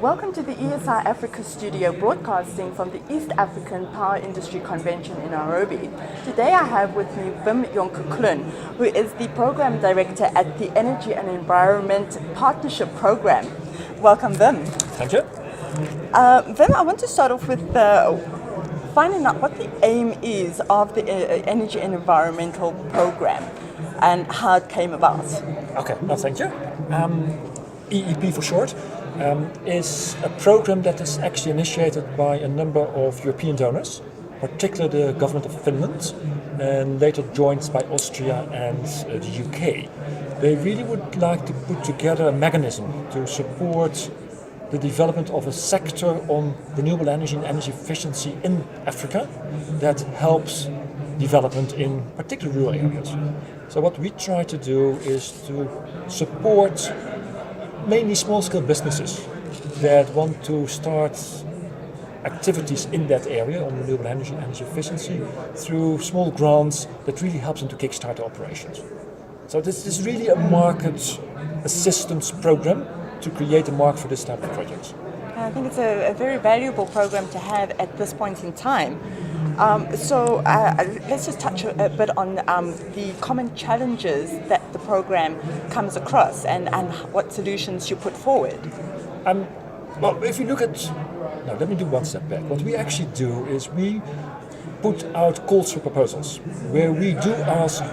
Welcome to the ESI Africa studio, broadcasting from the East African Power Industry Convention in Nairobi. Today I have with me Jonker, Klunne, who is the Program Director at the Energy and Environment Partnership Program. Welcome, Wim. Thank you. Wim, I want to start off with finding out what the aim is of the Energy and Environmental Program and how it came about. Okay, well, thank you. EEP for short is a program that is actually initiated by a number of European donors, particularly the government of Finland, and later joined by Austria and the UK. They really would like to put together a mechanism to support the development of a sector on renewable energy and energy efficiency in Africa that helps development in particular rural areas. So what we try to do is to support mainly small-scale businesses that want to start activities in that area on renewable energy and energy efficiency through small grants that really helps them to kickstart their operations. So this is really a market assistance program to create a market for this type of projects. I think it's a very valuable program to have at this point in time. Let's just touch a bit on the common challenges that the program comes across and what solutions you put forward. Well, if you look at... Now, let me do one step back. What we actually do is we put out calls for proposals, where we do ask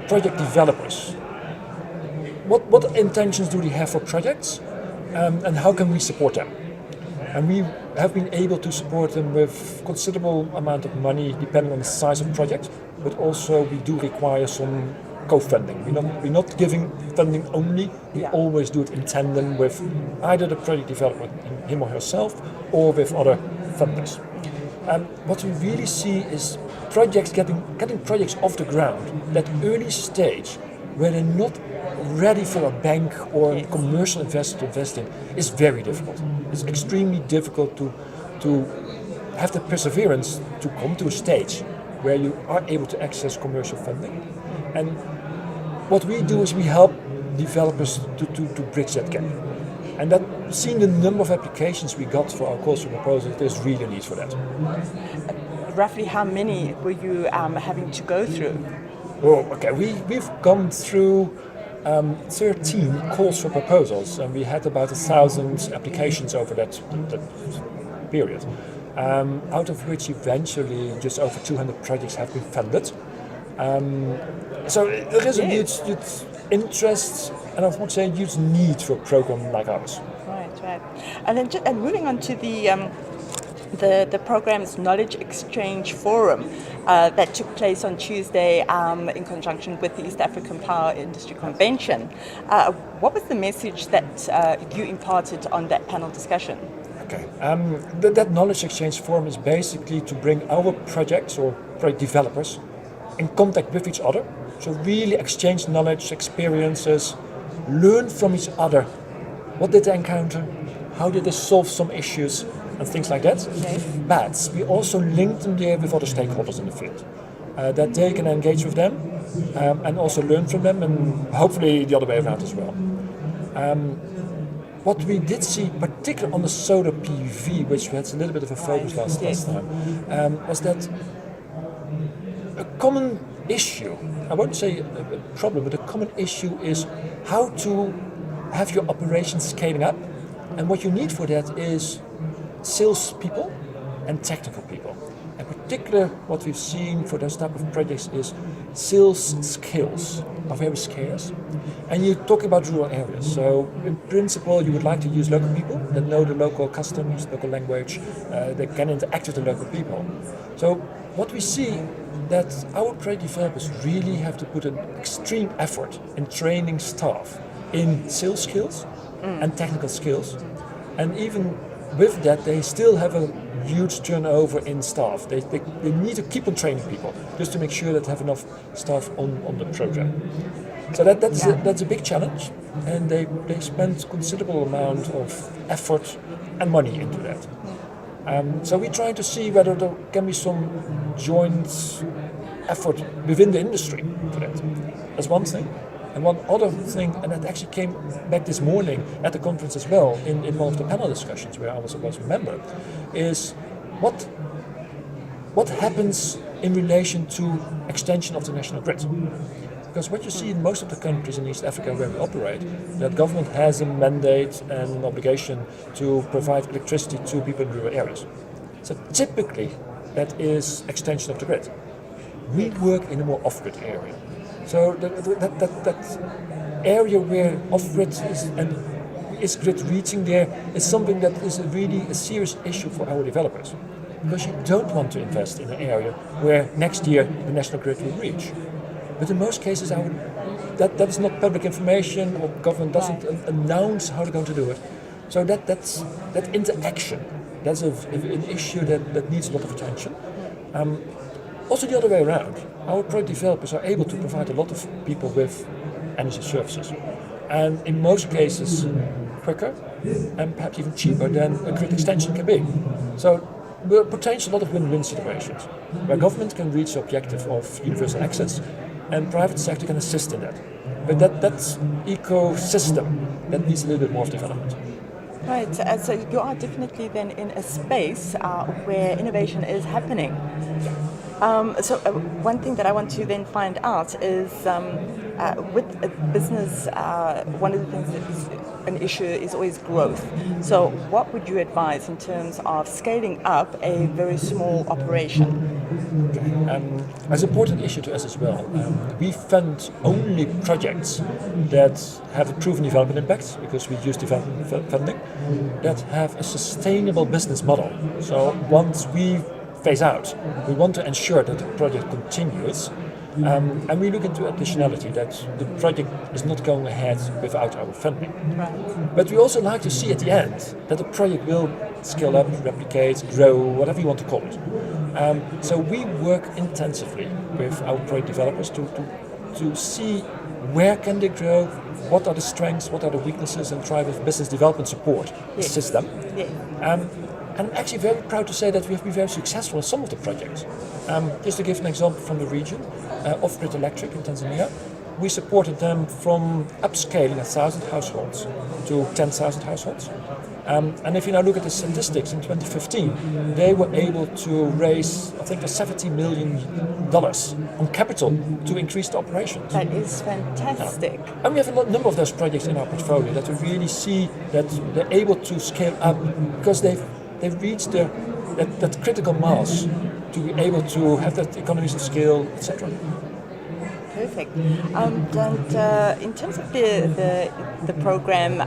project developers, what intentions do they have for projects, and how can we support them? And we have been able to support them with considerable amount of money depending on the size of the project, but also we do require some co-funding. We're not giving funding only, we always do it in tandem with either the project developer, him or herself, or with other funders. What we really see is projects getting projects off the ground, that early stage where they're not ready for a bank or a commercial investor to invest in, is very difficult. It's extremely difficult to have the perseverance to come to a stage where you are able to access commercial funding. And what we do is we help developers to bridge that gap. And that, seeing the number of applications we got for our calls for proposals, there's really a need for that. Roughly how many were you having to go through? Oh, okay. We've gone through 13 calls for proposals, and we had about 1,000 applications over that period, out of which eventually just over 200 projects have been funded. So there is a huge interest, and I would say a huge need for a program like ours. Right. And then moving on to the program's Knowledge Exchange Forum that took place on Tuesday in conjunction with the East African Power Industry Convention. What was the message that you imparted on that panel discussion? Okay, that Knowledge Exchange Forum is basically to bring our projects or project developers in contact with each other. So really exchange knowledge, experiences, learn from each other. What did they encounter? How did they solve some issues? And things like that. Okay. But we also link them there with other stakeholders in the field, that they can engage with them and also learn from them, and hopefully the other way around as well. What we did see, particularly on the solar PV, which had a little bit of a focus last time, was that a common issue, I won't say a problem, but a common issue is how to have your operations scaling up, and what you need for that is sales people and technical people. In particular, what we've seen for those type of projects is sales skills are very scarce. And you talk about rural areas. So in principle, you would like to use local people that know the local customs, local language, that can interact with the local people. So what we see that our project developers really have to put an extreme effort in training staff in sales skills and technical skills. And even with that, they still have a huge turnover in staff. They need to keep on training people just to make sure that they have enough staff on the program. So that's a big challenge, and they spend considerable amount of effort and money into that. So we're trying to see whether there can be some joint effort within the industry for that. That's one thing. And one other thing, and that actually came back this morning at the conference as well, in one of the panel discussions where I was supposed to remember, is what happens in relation to extension of the national grid. Because what you see in most of the countries in East Africa where we operate, that government has a mandate and an obligation to provide electricity to people in rural areas. So typically that is extension of the grid. We work in a more off-grid area. So that area where off-grid is grid reaching there is something that is really a serious issue for our developers. Because you don't want to invest in an area where next year the national grid will reach. But in most cases, that is not public information, or government doesn't announce how they're going to do it. So that interaction, that's an issue that needs a lot of attention. Also the other way around, our project developers are able to provide a lot of people with energy services. And in most cases, quicker and perhaps even cheaper than a grid extension can be. So there are potentially a lot of win-win situations where government can reach the objective of universal access and private sector can assist in that. But that's ecosystem that needs a little bit more of development. Right, so you are definitely then in a space where innovation is happening. One thing that I want to then find out is with a business, one of the things that is an issue is always growth. So what would you advise in terms of scaling up a very small operation? As an important issue to us as well, we fund only projects that have a proven development impact, because we use development funding, that have a sustainable business model. So once we phase out, we want to ensure that the project continues, and we look into additionality, that the project is not going ahead without our funding. Right. But we also like to see at the end that the project will scale up, replicate, grow, whatever you want to call it. So we work intensively with our project developers to see where can they grow, what are the strengths, what are the weaknesses, and try with business development support assist them. Yes. And I'm actually very proud to say that we have been very successful in some of the projects. Just to give an example from the region, Off-Grid Electric in Tanzania, we supported them from upscaling 1,000 households to 10,000 households. And if you now look at the statistics in 2015, they were able to raise, I think, $70 million on capital to increase the operations. That is fantastic. And we have a number of those projects in our portfolio that we really see that they're able to scale up because they've reached that critical mass to be able to have that economies of scale, etc. Perfect. And in terms of the program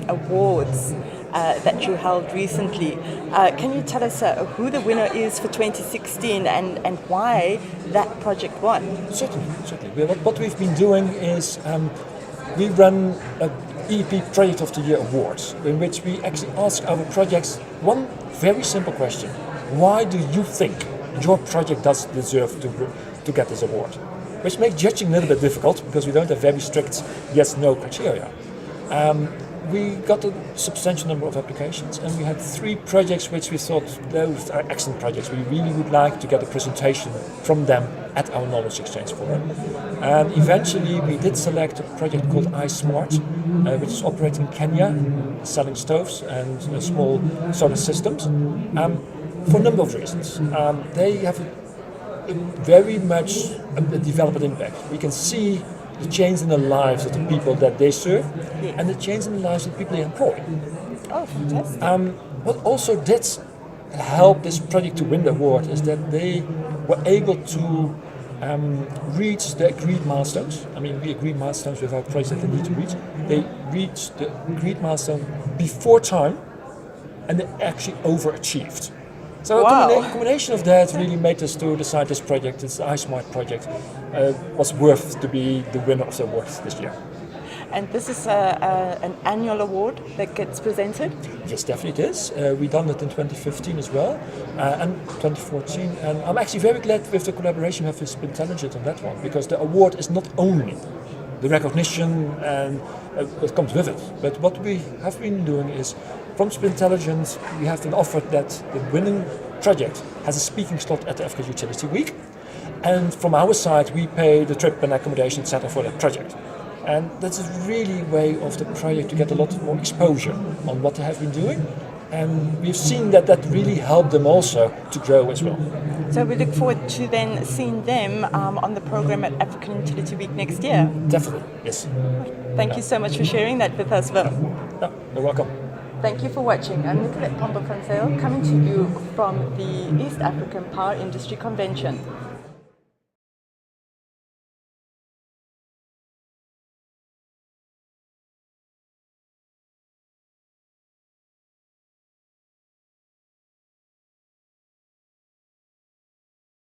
awards that you held recently, can you tell us who the winner is for 2016 and why that project won? Certainly. What we've been doing is we run a EEP Project of the Year Awards, in which we actually ask our projects one very simple question: why do you think your project does deserve to get this award? Which makes judging a little bit difficult because we don't have very strict yes/no criteria. We got a substantial number of applications, and we had 3 projects which we thought those are excellent projects. We really would like to get a presentation from them at our Knowledge Exchange Forum. And eventually we did select a project called iSmart, which is operating in Kenya, selling stoves and small solar systems, for a number of reasons. They have very much a development impact. We can see the change in the lives of the people that they serve, and the change in the lives of the people they employ. Oh, fantastic. What also did help this project to win the award is that they were able to reach the agreed milestones. I mean, we agree milestones with our projects that they need to reach. They reached the agreed milestone before time, and they actually overachieved. So a combination of that really made us to decide this project, this iSmart project, was worth to be the winner of the award this year. And this is an annual award that gets presented? Yes, definitely it is. We done it in 2015 as well, and 2014. And I'm actually very glad with the collaboration we have with SPINtelligence on that one, because the award is not only the recognition and what comes with it, but what we have been doing is, from SPINtelligence, we have been offered that the winning project has a speaking slot at the Africa Utility Week, and from our side, we pay the trip and accommodation, etc. for that project. And that's a really way of the project to get a lot more exposure on what they have been doing. And we've seen that really helped them also to grow as well. So we look forward to then seeing them on the program at African Utility Week next year. Definitely, yes. Thank you so much for sharing that with us, Will. No, you're welcome. Thank you for watching. I'm Nicolette Pombo-Francel, coming to you from the East African Power Industry Convention.